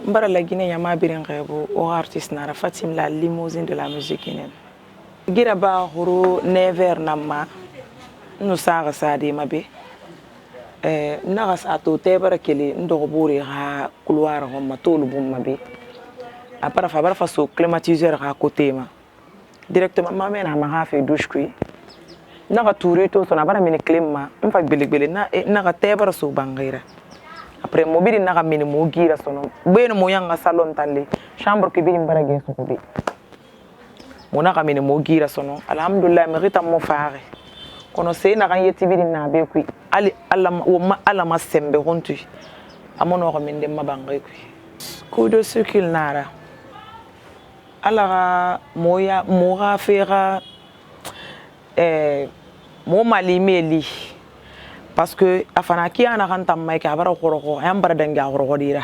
Mbara la Guinée yama birin rebo o artiste nara Fatim la limousine de la musique guinéenne. Gira ba huru never namma no saga sadi mabe naga sato tebara kele ndo buri ha couloir ho matolu bum mabe apara fa bara fa so climatiseur ha côté ma directement ma mena ma ha fait douche kui naga touri to so na bara mini clim mfa gbele na naga tebara so bangira après mo biri naga mini mo gira sono beno mo yanga salon talle chambre ki biri mbara ge so ko be mo naga mini mo gira sono alhamdulillah mi rita mo faare kono se na kan yeti biri na be ku ali alla ma sembe hontu amono ko min dem mabangay ku de circle nara ala moya mo ga fera mo mali meli parce que afana ki ana kan tam may ka bara ko am bara danga ko dira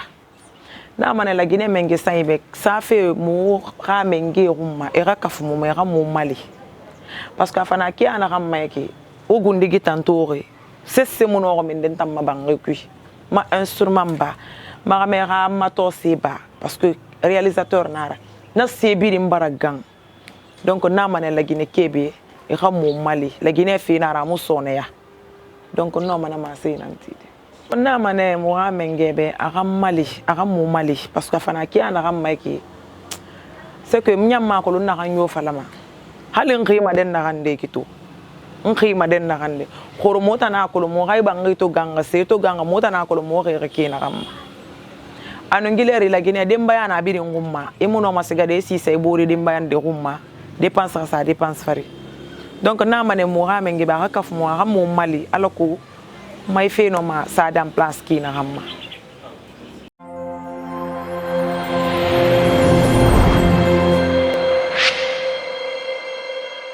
na mana la Guinée menge saybe ça fait mo ka menge rumma e ka kafu mo ga mo mali parce que afana ki ana kan may ki o gundigi tantore c'est mon or min den tam mabangay ku ma instrument ba ma mera mato seba parce que réalisateur nara na sebiri mbara gang donc na mana la Guinée kebe e ka mo mali la Guinée fi nara mo soneya donc non mana ma sey nantide na mana mo ha mengebe aka mo mali parce que fana ki ana kam mayki c'est que mnyamma ko na kan yo falama halin khima den na kan de kito khima den na kan de khoro mota na ko mo gay bangi to ganga se to ganga mota na ko mo re ke na kam anu ngileri la Guinée dem bayana biri ngumma e muno masiga de si say bori dem bayan de ngumma dépense ça dépense fari donc na mané mo ha mengi ba ka fu mo ha mo mali alako may fe no ma sa dam place ki na hamma